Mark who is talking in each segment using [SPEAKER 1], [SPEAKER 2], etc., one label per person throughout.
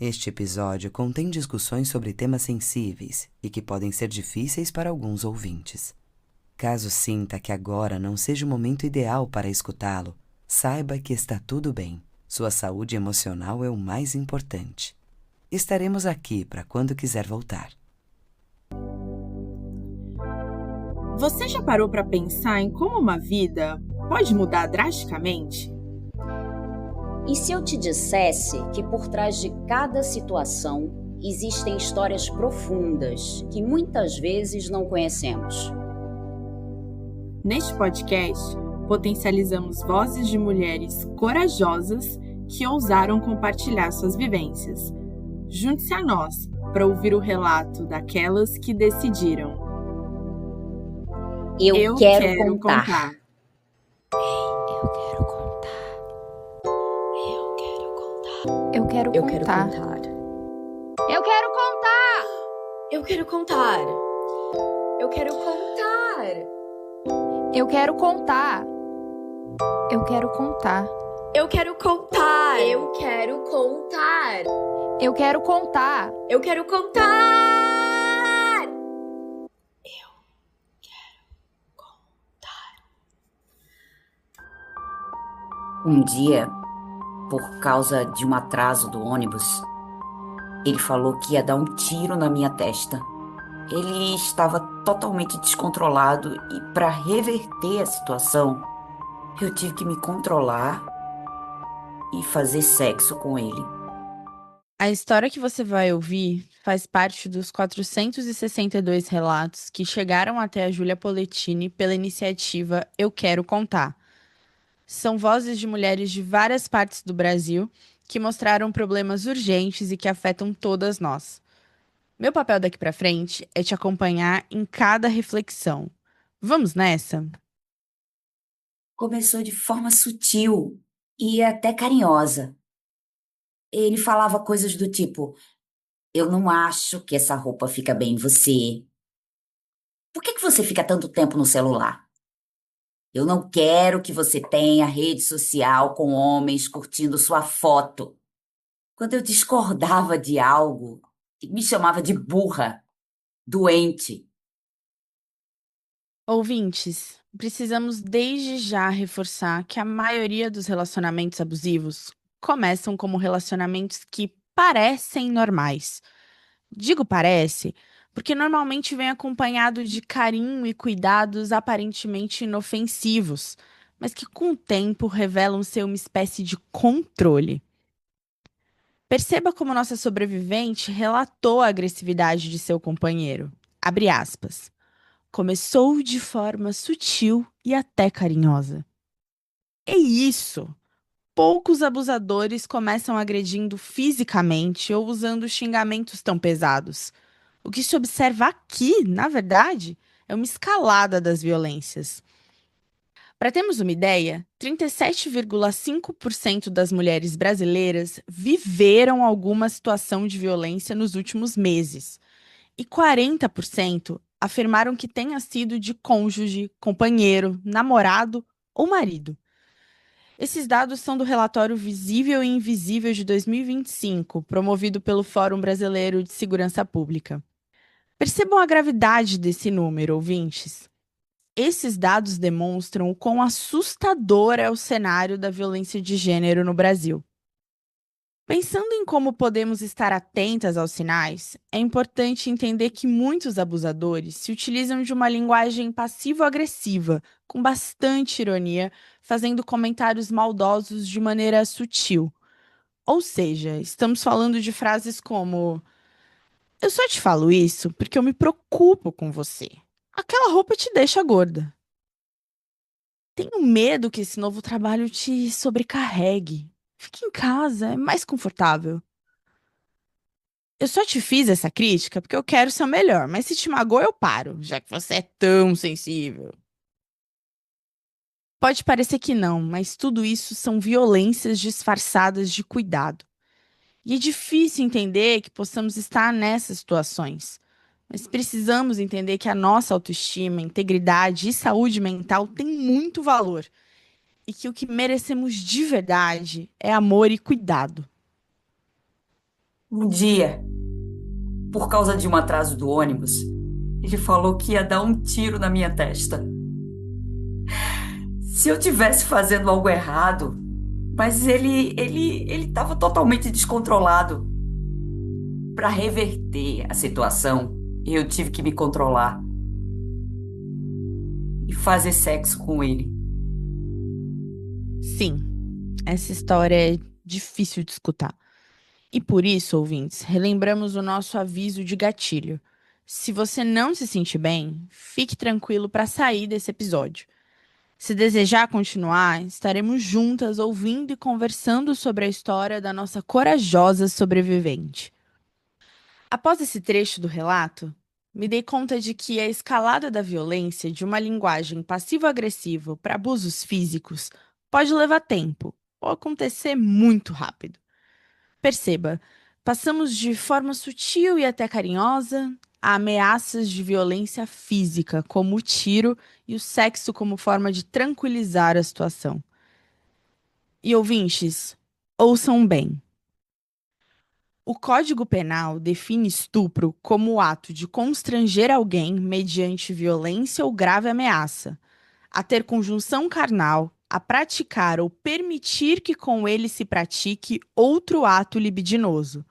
[SPEAKER 1] Este episódio contém discussões sobre temas sensíveis e que podem ser difíceis para alguns ouvintes. Caso sinta que agora não seja o momento ideal para escutá-lo, saiba que está tudo bem. Sua saúde emocional é o mais importante. Estaremos aqui para quando quiser voltar.
[SPEAKER 2] Você já parou para pensar em como uma vida pode mudar drasticamente?
[SPEAKER 3] E se eu te dissesse que por trás de cada situação existem histórias profundas que muitas vezes não conhecemos?
[SPEAKER 2] Neste podcast, potencializamos vozes de mulheres corajosas que ousaram compartilhar suas vivências. Junte-se a nós para ouvir o relato daquelas que decidiram.
[SPEAKER 3] Eu quero contar.
[SPEAKER 4] Eu quero contar.
[SPEAKER 5] Eu quero contar.
[SPEAKER 6] Eu quero contar. Eu quero contar.
[SPEAKER 4] Eu quero contar. Eu quero contar.
[SPEAKER 6] Eu quero contar. Eu quero contar.
[SPEAKER 4] Eu quero contar.
[SPEAKER 6] Eu quero contar. Eu quero contar.
[SPEAKER 3] Um dia, por causa de um atraso do ônibus, ele falou que ia dar um tiro na minha testa. Ele estava totalmente descontrolado e, para reverter a situação, eu tive que me controlar e fazer sexo com ele.
[SPEAKER 2] A história que você vai ouvir faz parte dos 462 relatos que chegaram até a Júlia Poletini pela iniciativa Eu Quero Contar. São vozes de mulheres de várias partes do Brasil que mostraram problemas urgentes e que afetam todas nós. Meu papel daqui pra frente é te acompanhar em cada reflexão. Vamos nessa?
[SPEAKER 3] Começou de forma sutil e até carinhosa. Ele falava coisas do tipo: eu não acho que essa roupa fica bem em você. Por que você fica tanto tempo no celular? Eu não quero que você tenha rede social com homens curtindo sua foto. Quando eu discordava de algo, ele me chamava de burra, doente.
[SPEAKER 2] Ouvintes, precisamos desde já reforçar que a maioria dos relacionamentos abusivos começam como relacionamentos que parecem normais. Digo parece, porque normalmente vem acompanhado de carinho e cuidados aparentemente inofensivos, mas que com o tempo revelam ser uma espécie de controle. Perceba como nossa sobrevivente relatou a agressividade de seu companheiro. Abre aspas. Começou de forma sutil e até carinhosa. É isso! Poucos abusadores começam agredindo fisicamente ou usando xingamentos tão pesados. O que se observa aqui, na verdade, é uma escalada das violências. Para termos uma ideia, 37,5% das mulheres brasileiras viveram alguma situação de violência nos últimos meses. E 40% afirmaram que tenha sido de cônjuge, companheiro, namorado ou marido. Esses dados são do relatório Visível e Invisível de 2025, promovido pelo Fórum Brasileiro de Segurança Pública. Percebam a gravidade desse número, ouvintes. Esses dados demonstram o quão assustador é o cenário da violência de gênero no Brasil. Pensando em como podemos estar atentas aos sinais, é importante entender que muitos abusadores se utilizam de uma linguagem passivo-agressiva, com bastante ironia, fazendo comentários maldosos de maneira sutil. Ou seja, estamos falando de frases como: eu só te falo isso porque eu me preocupo com você. Aquela roupa te deixa gorda. Tenho medo que esse novo trabalho te sobrecarregue. Fique em casa, é mais confortável. Eu só te fiz essa crítica porque eu quero ser o melhor, mas se te magoa eu paro, já que você é tão sensível. Pode parecer que não, mas tudo isso são violências disfarçadas de cuidado. E é difícil entender que possamos estar nessas situações. Mas precisamos entender que a nossa autoestima, integridade e saúde mental têm muito valor. E que o que merecemos de verdade é amor e cuidado.
[SPEAKER 3] Um dia, por causa de um atraso do ônibus, ele falou que ia dar um tiro na minha testa. Se eu tivesse fazendo algo errado, mas ele estava totalmente descontrolado. Para reverter a situação, eu tive que me controlar e fazer sexo com ele.
[SPEAKER 2] Sim, essa história é difícil de escutar. E por isso, ouvintes, relembramos o nosso aviso de gatilho. Se você não se sentir bem, fique tranquilo para sair desse episódio. Se desejar continuar, estaremos juntas ouvindo e conversando sobre a história da nossa corajosa sobrevivente. Após esse trecho do relato, me dei conta de que a escalada da violência de uma linguagem passivo-agressiva para abusos físicos pode levar tempo ou acontecer muito rápido. Perceba, passamos de forma sutil e até carinhosa a ameaças de violência física, como o tiro e o sexo como forma de tranquilizar a situação. E ouvintes, ouçam bem. O Código Penal define estupro como o ato de constranger alguém mediante violência ou grave ameaça, a ter conjunção carnal, a praticar ou permitir que com ele se pratique outro ato libidinoso.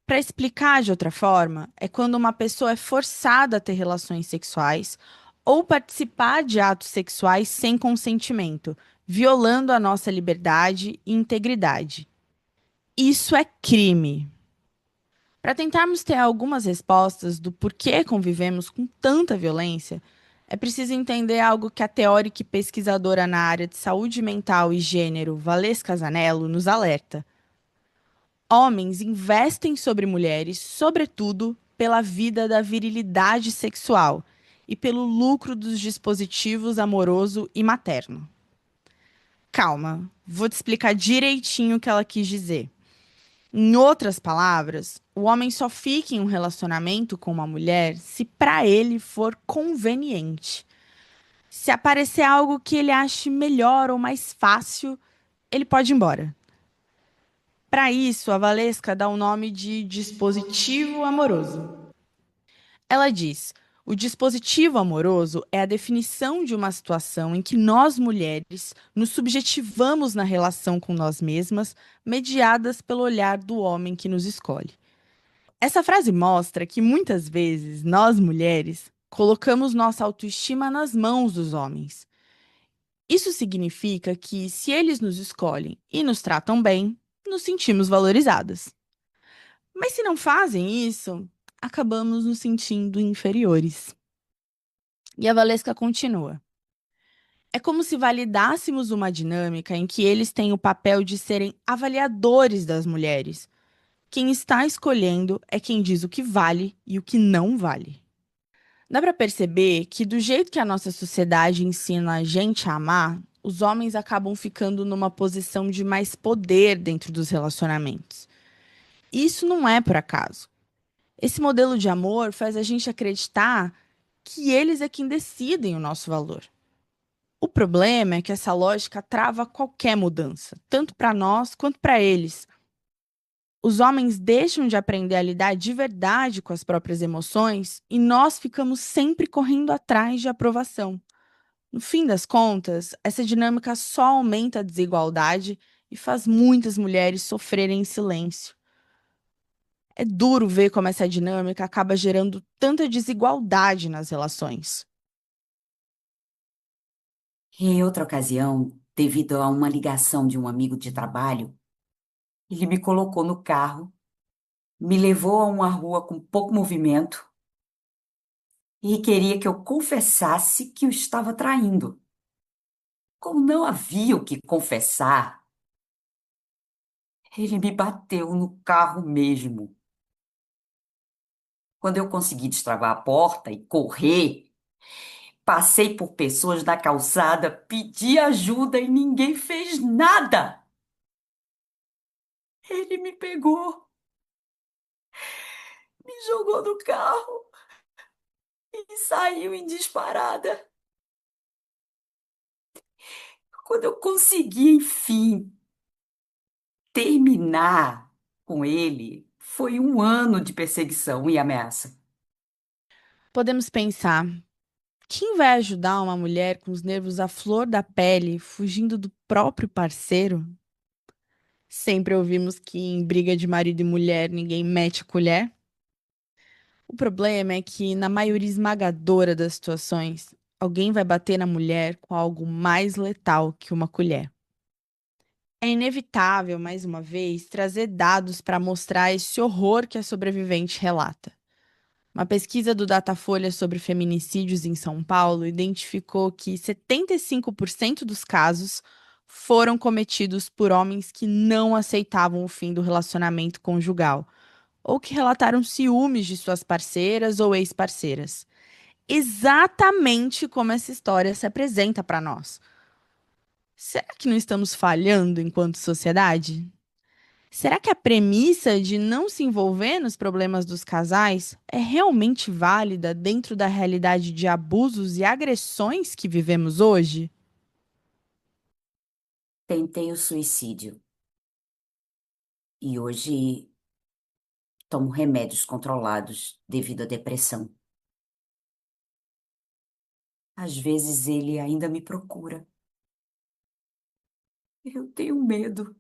[SPEAKER 2] Para explicar de outra forma, é quando uma pessoa é forçada a ter relações sexuais ou participar de atos sexuais sem consentimento, violando a nossa liberdade e integridade. Isso é crime. Para tentarmos ter algumas respostas do porquê convivemos com tanta violência, é preciso entender algo que a teórica e pesquisadora na área de saúde mental e gênero, Valesca Zanello, nos alerta. Homens investem sobre mulheres, sobretudo pela vida da virilidade sexual e pelo lucro dos dispositivos amoroso e materno. Calma, vou te explicar direitinho o que ela quis dizer. Em outras palavras, o homem só fica em um relacionamento com uma mulher se para ele for conveniente. Se aparecer algo que ele ache melhor ou mais fácil, ele pode ir embora. Para isso, a Valesca dá o nome de dispositivo amoroso. Ela diz: o dispositivo amoroso é a definição de uma situação em que nós mulheres nos subjetivamos na relação com nós mesmas, mediadas pelo olhar do homem que nos escolhe. Essa frase mostra que muitas vezes nós mulheres colocamos nossa autoestima nas mãos dos homens. Isso significa que, se eles nos escolhem e nos tratam bem, nos sentimos valorizadas. Mas se não fazem isso, acabamos nos sentindo inferiores. E a Valesca continua. É como se validássemos uma dinâmica em que eles têm o papel de serem avaliadores das mulheres. Quem está escolhendo é quem diz o que vale e o que não vale. Dá para perceber que, do jeito que a nossa sociedade ensina a gente a amar, os homens acabam ficando numa posição de mais poder dentro dos relacionamentos. Isso não é por acaso. Esse modelo de amor faz a gente acreditar que eles é quem decidem o nosso valor. O problema é que essa lógica trava qualquer mudança, tanto para nós quanto para eles. Os homens deixam de aprender a lidar de verdade com as próprias emoções e nós ficamos sempre correndo atrás de aprovação. No fim das contas, essa dinâmica só aumenta a desigualdade e faz muitas mulheres sofrerem em silêncio. É duro ver como essa dinâmica acaba gerando tanta desigualdade nas relações.
[SPEAKER 3] Em outra ocasião, devido a uma ligação de um amigo de trabalho, ele me colocou no carro, me levou a uma rua com pouco movimento e queria que eu confessasse que o estava traindo. Como não havia o que confessar, ele me bateu no carro mesmo. Quando eu consegui destravar a porta e correr, passei por pessoas na calçada, pedi ajuda e ninguém fez nada. Ele me pegou, me jogou no carro e saiu em disparada. Quando eu consegui, enfim, terminar Com ele, foi um ano de perseguição e ameaça.
[SPEAKER 2] Podemos pensar: quem vai ajudar uma mulher com os nervos à flor da pele, fugindo do próprio parceiro? Sempre ouvimos que em briga de marido e mulher ninguém mete a colher. O problema é que, na maioria esmagadora das situações, alguém vai bater na mulher com algo mais letal que uma colher. É inevitável, mais uma vez, trazer dados para mostrar esse horror que a sobrevivente relata. Uma pesquisa do Datafolha sobre feminicídios em São Paulo identificou que 75% dos casos foram cometidos por homens que não aceitavam o fim do relacionamento conjugal ou que relataram ciúmes de suas parceiras ou ex-parceiras. Exatamente como essa história se apresenta para nós. Será que não estamos falhando enquanto sociedade? Será que a premissa de não se envolver nos problemas dos casais é realmente válida dentro da realidade de abusos e agressões que vivemos hoje?
[SPEAKER 3] Tentei o suicídio e hoje tomo remédios controlados devido à depressão. Às vezes ele ainda me procura. Eu tenho medo.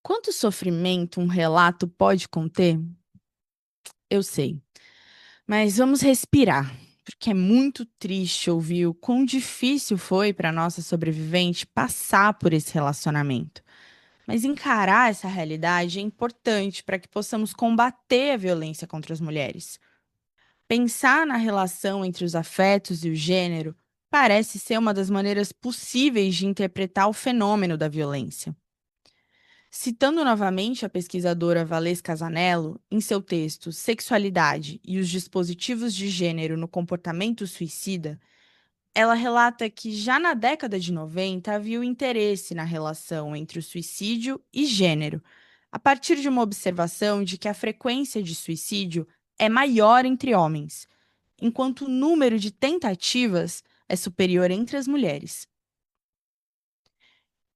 [SPEAKER 2] Quanto sofrimento um relato pode conter? Eu sei. Mas vamos respirar, porque é muito triste ouvir o quão difícil foi para nossa sobrevivente passar por esse relacionamento. Mas encarar essa realidade é importante para que possamos combater a violência contra as mulheres. Pensar na relação entre os afetos e o gênero parece ser uma das maneiras possíveis de interpretar o fenômeno da violência. Citando novamente a pesquisadora Valesca Casanello, em seu texto Sexualidade e os dispositivos de gênero no comportamento suicida, ela relata que já na década de 90 havia o interesse na relação entre o suicídio e gênero, a partir de uma observação de que a frequência de suicídio é maior entre homens, enquanto o número de tentativas é superior entre as mulheres.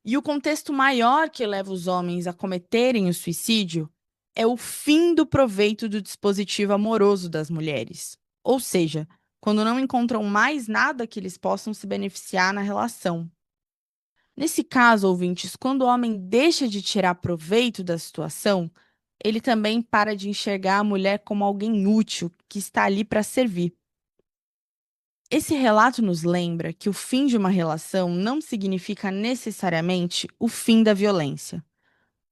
[SPEAKER 2] E o contexto maior que leva os homens a cometerem o suicídio é o fim do proveito do dispositivo amoroso das mulheres. Ou seja, quando não encontram mais nada que eles possam se beneficiar na relação. Nesse caso, ouvintes, quando o homem deixa de tirar proveito da situação, ele também para de enxergar a mulher como alguém útil que está ali para servir. Esse relato nos lembra que o fim de uma relação não significa necessariamente o fim da violência.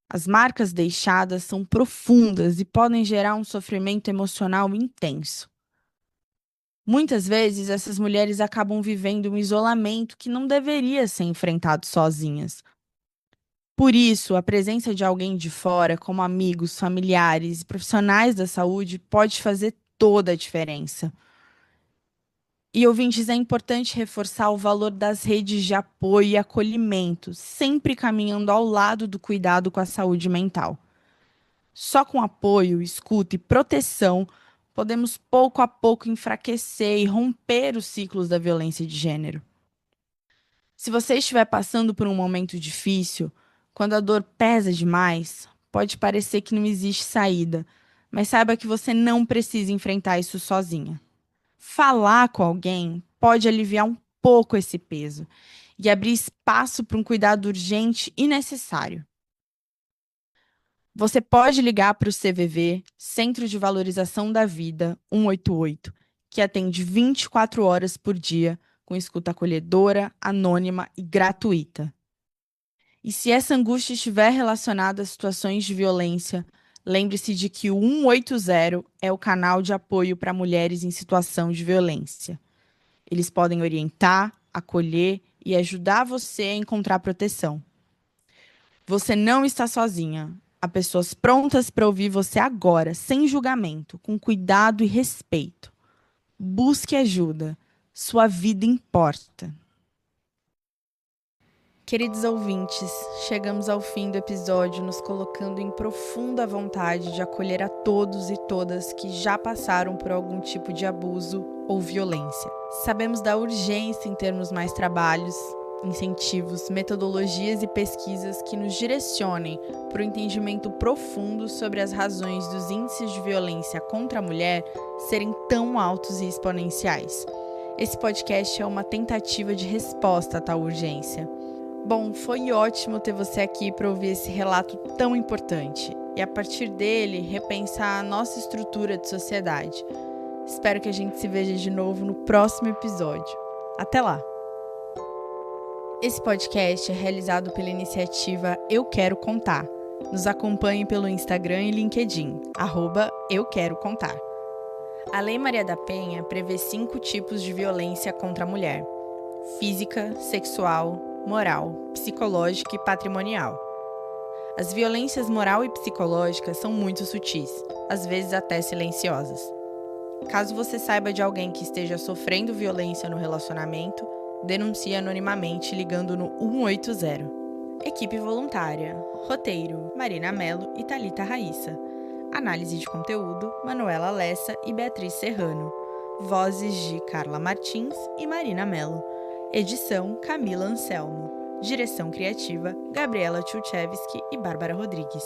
[SPEAKER 2] As marcas deixadas são profundas e podem gerar um sofrimento emocional intenso. Muitas vezes, essas mulheres acabam vivendo um isolamento que não deveria ser enfrentado sozinhas. Por isso, a presença de alguém de fora, como amigos, familiares e profissionais da saúde, pode fazer toda a diferença. E, ouvintes, é importante reforçar o valor das redes de apoio e acolhimento, sempre caminhando ao lado do cuidado com a saúde mental. Só com apoio, escuta e proteção, podemos pouco a pouco enfraquecer e romper os ciclos da violência de gênero. Se você estiver passando por um momento difícil, quando a dor pesa demais, pode parecer que não existe saída, mas saiba que você não precisa enfrentar isso sozinha. Falar com alguém pode aliviar um pouco esse peso e abrir espaço para um cuidado urgente e necessário. Você pode ligar para o CVV, Centro de Valorização da Vida 188, que atende 24 horas por dia, com escuta acolhedora, anônima e gratuita. E se essa angústia estiver relacionada a situações de violência, lembre-se de que o 180 é o canal de apoio para mulheres em situação de violência. Eles podem orientar, acolher e ajudar você a encontrar proteção. Você não está sozinha. Há pessoas prontas para ouvir você agora, sem julgamento, com cuidado e respeito. Busque ajuda. Sua vida importa. Queridos ouvintes, chegamos ao fim do episódio, nos colocando em profunda vontade de acolher a todos e todas que já passaram por algum tipo de abuso ou violência. Sabemos da urgência em termos mais trabalhos incentivos, metodologias e pesquisas que nos direcionem para o entendimento profundo sobre as razões dos índices de violência contra a mulher serem tão altos e exponenciais. Esse podcast é uma tentativa de resposta a tal urgência. Bom, foi ótimo ter você aqui para ouvir esse relato tão importante e, a partir dele, repensar a nossa estrutura de sociedade. Espero que a gente se veja de novo no próximo episódio. Até lá! Esse podcast é realizado pela iniciativa Eu Quero Contar. Nos acompanhe pelo Instagram e LinkedIn, @euquerocontar. A Lei Maria da Penha prevê 5 tipos de violência contra a mulher: física, sexual, moral, psicológica e patrimonial. As violências moral e psicológicas são muito sutis, às vezes até silenciosas. Caso você saiba de alguém que esteja sofrendo violência no relacionamento, denuncie anonimamente ligando no 180. Equipe voluntária: roteiro, Marina Mello e Thalita Raissa. Análise de conteúdo: Manuela Lessa e Beatriz Serrano. Vozes de Carla Martins e Marina Mello. Edição: Camila Anselmo. Direção criativa: Gabriela Tchulchevski e Bárbara Rodrigues.